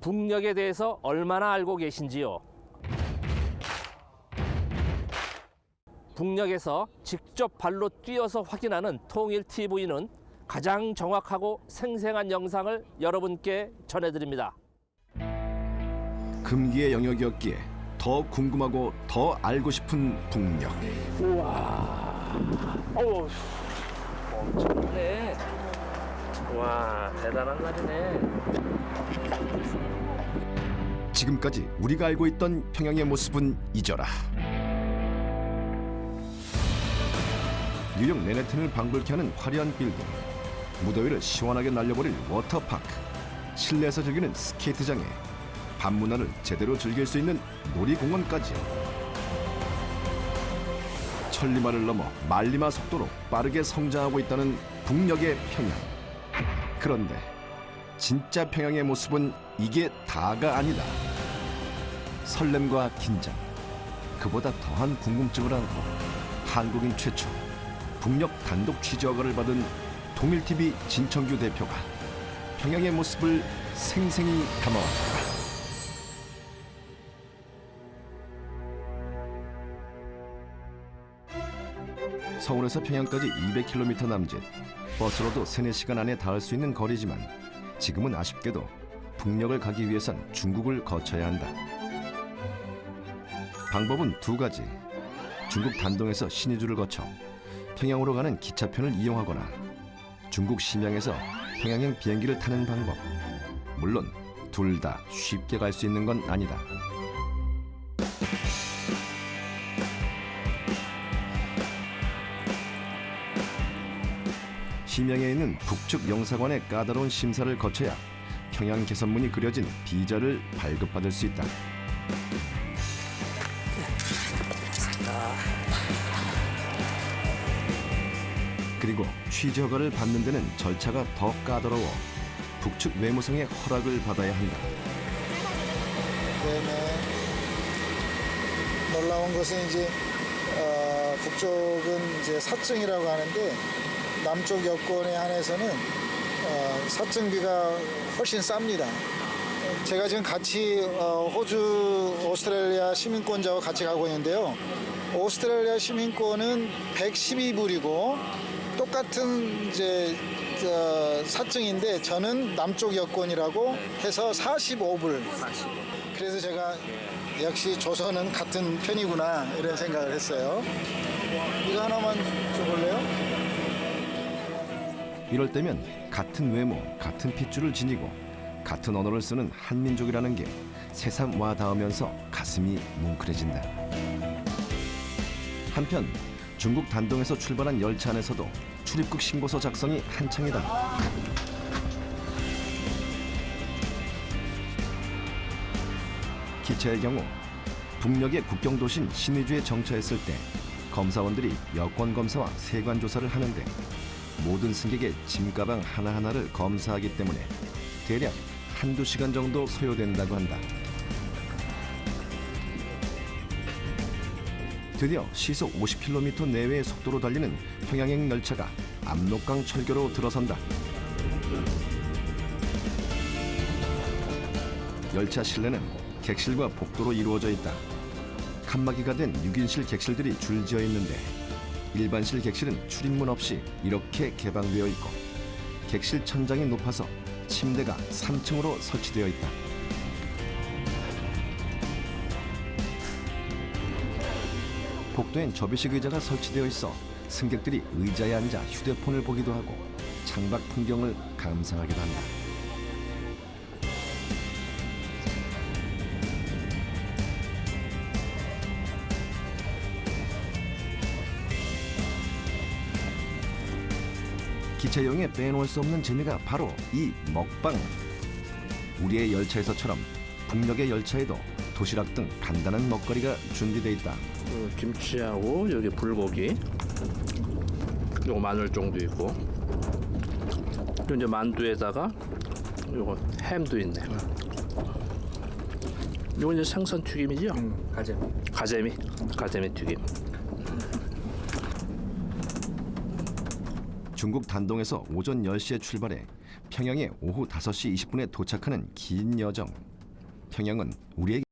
북녘에 대해서 얼마나 알고 계신지요? 북녘에서 직접 발로 뛰어서 확인하는 통일TV는 가장 정확하고 생생한 영상을 여러분께 전해드립니다. 금기의 영역이었기에 더 궁금하고 더 알고 싶은 북녘. 우와, 어우, 엄청나네. 와, 대단한 날이네. 지금까지 우리가 알고 있던 평양의 모습은 잊어라. 뉴욕 맨해튼을 방불케 하는 화려한 빌딩, 무더위를 시원하게 날려버릴 워터파크, 실내에서 즐기는 스케이트장에 밤문화를 제대로 즐길 수 있는 놀이공원까지요. 천리마를 넘어 말리마 속도로 빠르게 성장하고 있다는 북녘의 평양. 그런데 진짜 평양의 모습은 이게 다가 아니다. 설렘과 긴장, 그보다 더한 궁금증을 안고 한국인 최초 북녘 단독 취재 허가를 받은 통일TV 진청규 대표가 평양의 모습을 생생히 담아왔다. 서울에서 평양까지 200km 남짓, 버스로도 3-4시간 안에 닿을 수 있는 거리지만 지금은 아쉽게도 북녘을 가기 위해선 중국을 거쳐야 한다. 방법은 두 가지. 중국 단동에서 신의주를 거쳐 평양으로 가는 기차편을 이용하거나 중국 심양에서 평양행 비행기를 타는 방법. 물론 둘 다 쉽게 갈 수 있는 건 아니다. 심양에 있는 북측 영사관의 까다로운 심사를 거쳐야 평양 개선문이 그려진 비자를 발급받을 수 있다. 그리고 취재 허가를 받는 데는 절차가 더 까다로워 북측 외무성의 허락을 받아야 한다. 네네. 놀라운 것은 이제 북쪽은 이제 사증이라고 하는데 남쪽 여권에 한해서는 사증비가 훨씬 쌉니다. 제가 지금 같이 호주, 오스트레일리아 시민권자와 같이 가고 있는데요. 오스트레일리아 시민권은 112불이고 똑같은 이제 사증인데 저는 남쪽 여권이라고 해서 45불. 그래서 제가 역시 조선은 같은 편이구나 이런 생각을 했어요. 이거 하나만 줘볼래요? 이럴 때면 같은 외모, 같은 핏줄을 지니고 같은 언어를 쓰는 한민족이라는 게 새삼 와 닿으면서 가슴이 뭉클해진다. 한편 중국 단동에서 출발한 열차 안에서도 출입국 신고서 작성이 한창이다. 기차의 경우 북녘의 국경도시인 신의주에 정차했을 때 검사원들이 여권 검사와 세관 조사를 하는데 모든 승객의 짐가방 하나하나를 검사하기 때문에 대략 1-2시간 정도 소요된다고 한다. 드디어 시속 50km 내외의 속도로 달리는 평양행 열차가 압록강 철교로 들어선다. 열차 실내는 객실과 복도로 이루어져 있다. 칸막이가 된 6인실 객실들이 줄지어 있는데 일반실 객실은 출입문 없이 이렇게 개방되어 있고 객실 천장이 높아서 침대가 3층으로 설치되어 있다. 복도엔 접이식 의자가 설치되어 있어 승객들이 의자에 앉아 휴대폰을 보기도 하고 창밖 풍경을 감상하기도 한다. 기차여행에 빼놓을 수 없는 재미가 바로 이 먹방. 우리의 열차에서처럼 북녘의 열차에도 도시락 등 간단한 먹거리가 준비돼 있다. 김치하고 여기 불고기, 요거 마늘 정도 있고, 그리고 이제 만두에다가 요거 햄도 있네. 요거 이제 생선 튀김이죠? 가재미 튀김. 중국 단동에서 오전 10시에 출발해 평양에 오후 5시 20분에 도착하는 긴 여정. 평양은 우리에게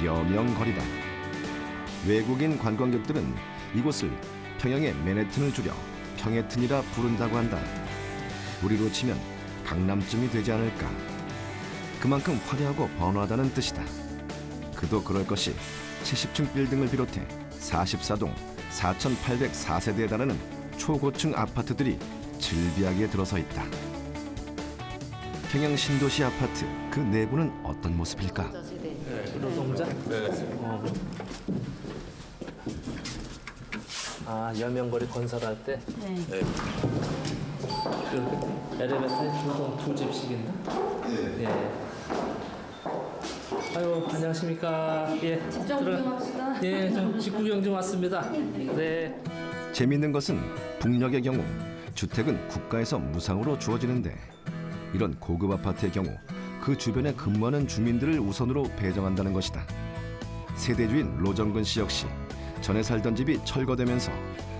여명거리다. 외국인 관광객들은 이곳을 평양의 맨해튼을 줄여 평해튼이라 부른다고 한다. 우리로 치면 강남쯤이 되지 않을까. 그만큼 화려하고 번화하다는 뜻이다. 그도 그럴 것이 70층 빌딩을 비롯해 44동 4,804세대에 달하는 초고층 아파트들이 즐비하게 들어서 있다. 평양 신도시 아파트 그 내부는 어떤 모습일까? 노동자? 네. 아, 여명거리 건설할 때? 네. 이렇게 엘리베이터에 두 집씩인가? 네. 아유, 안녕하십니까? 예. 직접 구경합시다. 예, 저 직구경 좀 왔습니다. 네. 재미있는 것은 북녘의 경우 주택은 국가에서 무상으로 주어지는데 이런 고급 아파트의 경우 그 주변에 근무하는 주민들을 우선으로 배정한다는 것이다. 세대주인 로정근 씨 역시 전에 살던 집이 철거되면서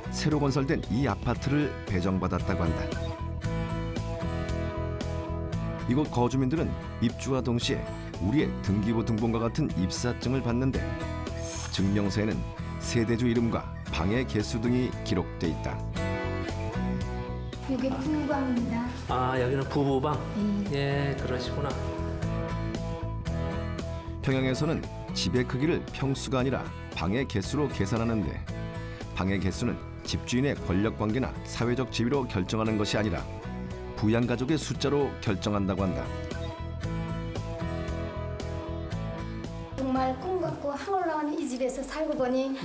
새로 건설된 이 아파트를 배정받았다고 한다. 이곳 거주민들은 입주와 동시에 우리의 등기부 등본과 같은 입사증을 받는데 증명서에는 세대주 이름과 방의 개수 등이 기록돼 있다. 이게 부부방입니다. 아, 여기는 부부방? 예, 그러시구나. 평양에서는 집의 크기를 평수가 아니라 방의 개수로 계산하는데 방의 개수는 집주인의 권력 관계나 사회적 지위로 결정하는 것이 아니라 부양가족의 숫자로 결정한다고 한다. 정말 꿈 같고 항올라오는 이 집에서 살고 보니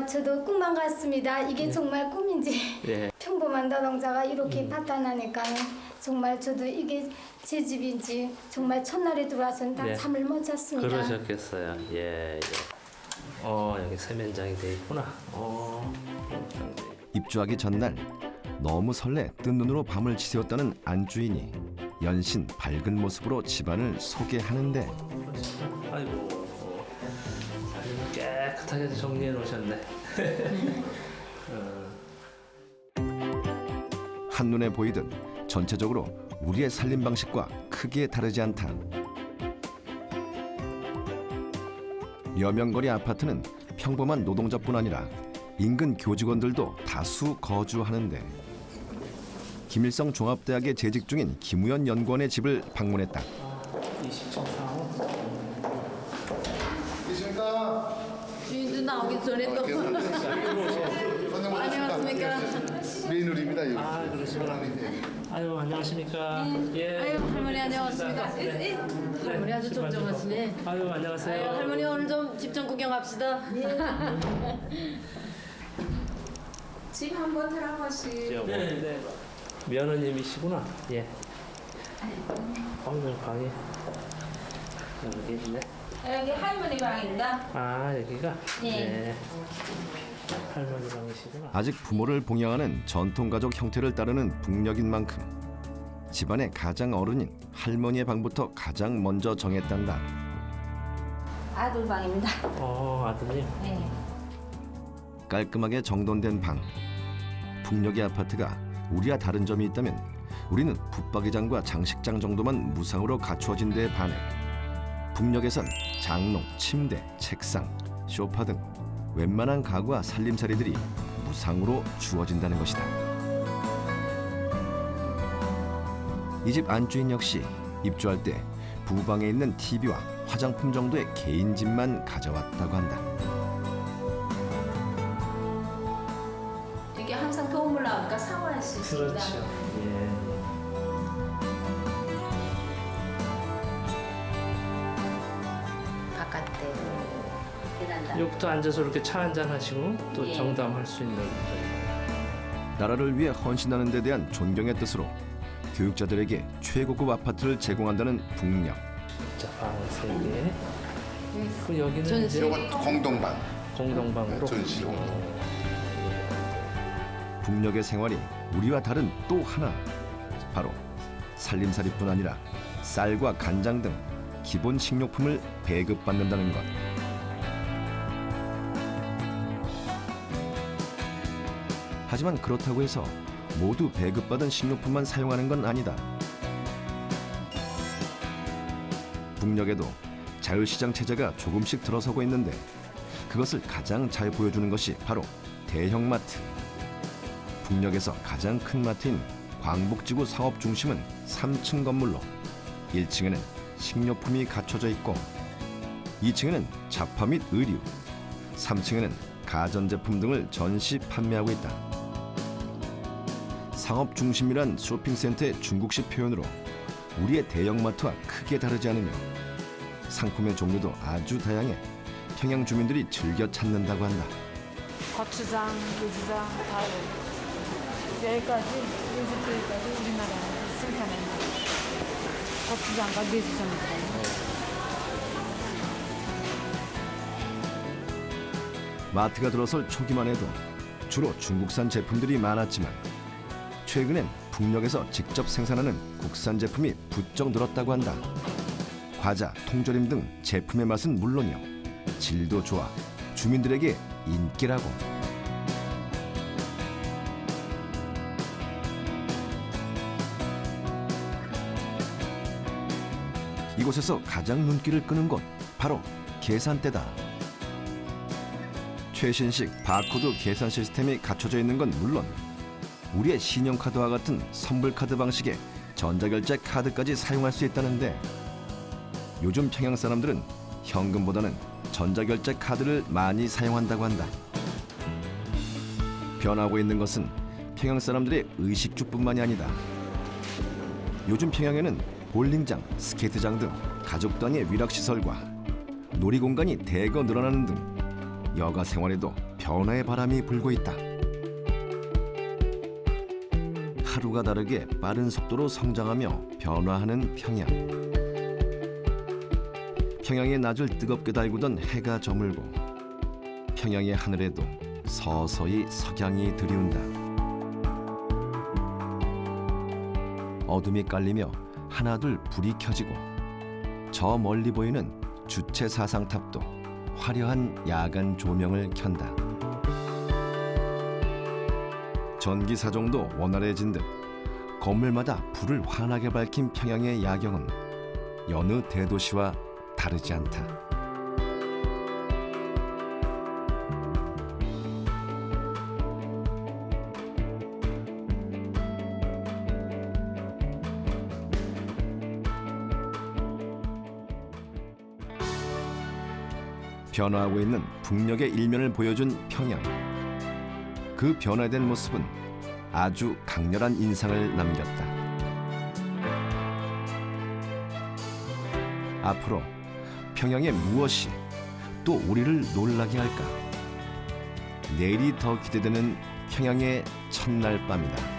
저도 꿈만 같습니다. 이게 정말 꿈인지 예. 평범한 노동자가 이렇게 파탄나니까 정말 저도 이게 제 집인지 정말 첫날에 들어와서는 다 예. 잠을 못 잤습니다. 그러셨겠어요. 예, 예. 여기 세면장이 돼 있구나. 세면장이 돼 있고. 입주하기 전날 너무 설레 뜬 눈으로 밤을 지새웠다는 안주인이 연신 밝은 모습으로 집안을 소개하는데 아이고, 깨끗하게 정리해 놓으셨네. 한눈에 보이듯 전체적으로 우리의 살림 방식과 크게 다르지 않다. 여명거리 아파트는 평범한 노동자뿐 아니라 인근 교직원들도 다수 거주하는데 김일성 종합대학에 재직 중인 김우연 연구원의 집을 방문했다. 20층 4호. 계십니까? 주인도 나오기 전에 또 안녕하십니까. 메인홀입니다. 여기. 아, 그러시구나. 아유, 안녕하십니까. 예. 아유 할머니 안녕하십니까. 할머니 아주 정정하시네. 아유, 안녕하세요. 아유 할머니 오늘 좀 집 좀 구경합시다. 집 한번 들어보시. 네, 네. 며느님이시구나. 예. 여기 방이 여기 있네. 여기 할머니 방입니다. 아 여기가? 네. 네. 할머니 방이시구나. 아직 부모를 봉양하는 전통가족 형태를 따르는 북녘인 만큼 집안의 가장 어른인 할머니의 방부터 가장 먼저 정했단다. 아들 방입니다. 아드님. 네. 깔끔하게 정돈된 방. 북녘의 아파트가 우리와 다른 점이 있다면 우리는 붙박이장과 장식장 정도만 무상으로 갖추어진 데에 반해 북녘에선 장롱, 침대, 책상, 소파 등 웬만한 가구와 살림살이들이 무상으로 주어진다는 것이다. 이 집 안주인 역시 입주할 때 부부방에 있는 TV와 화장품 정도의 개인 집만 가져왔다고 한다. 이게 항상 도움을 나오니까 사용할 수 있습니다. 그렇죠. 예. 바깥에 베란다. 여기부터 앉아서 이렇게 차 한잔 하시고 또 예. 정담할 수 있는. 나라를 위해 헌신하는 데 대한 존경의 뜻으로 교육자들에게 최고급 아파트를 제공한다는 북녘. 자, 방 3개. 그 여기는 전시. 이제 이건 공동방. 공동방으로. 전시용. 북녘의 생활이 우리와 다른 또 하나, 바로 살림살이뿐 아니라 쌀과 간장 등 기본 식료품을 배급받는다는 것. 하지만 그렇다고 해서 모두 배급받은 식료품만 사용하는 건 아니다. 북녘에도 자유시장 체제가 조금씩 들어서고 있는데 그것을 가장 잘 보여주는 것이 바로 대형마트. 북녘에서 가장 큰 마트인 광복지구 상업중심은 3층 건물로 1층에는 식료품이 갖춰져 있고 2층에는 잡화 및 의류, 3층에는 가전제품 등을 전시 판매하고 있다. 상업중심이란 쇼핑센터의 중국식 표현으로 우리의 대형마트와 크게 다르지 않으며 상품의 종류도 아주 다양해 평양 주민들이 즐겨 찾는다고 한다. 고추장, 유주장 다 여기까지 요즘부터 여기까지 우리나라에서 생산하는 고추장과 유주장입니다. 마트가 들어설 초기만 해도 주로 중국산 제품들이 많았지만 최근엔 북녘에서 직접 생산하는 국산 제품이 부쩍 늘었다고 한다. 과자, 통조림 등 제품의 맛은 물론이요, 질도 좋아 주민들에게 인기라고. 이곳에서 가장 눈길을 끄는 곳, 바로 계산대다. 최신식 바코드 계산 시스템이 갖춰져 있는 건 물론 우리의 신용카드와 같은 선불카드 방식의 전자결제 카드까지 사용할 수 있다는데, 요즘 평양 사람들은 현금보다는 전자결제 카드를 많이 사용한다고 한다. 변하고 있는 것은 평양 사람들의 의식주뿐만이 아니다. 요즘 평양에는 볼링장, 스케이트장 등 가족 단위의 위락시설과 놀이공간이 대거 늘어나는 등 여가 생활에도 변화의 바람이 불고 있다. 하루가 다르게 빠른 속도로 성장하며 변화하는 평양. 평양의 낮을 뜨겁게 달구던 해가 저물고 평양의 하늘에도 서서히 석양이 들이운다. 어둠이 깔리며 하나둘 불이 켜지고 저 멀리 보이는 주체 사상탑도 화려한 야간 조명을 켠다. 전기 사정도 원활해진 듯 건물마다 불을 환하게 밝힌 평양의 야경은 여느 대도시와 다르지 않다. 변화하고 있는 북녘의 일면을 보여준 평양. 그 변화된 모습은 아주 강렬한 인상을 남겼다. 앞으로 평양의 무엇이 또 우리를 놀라게 할까? 내일이 더 기대되는 평양의 첫날 밤이다.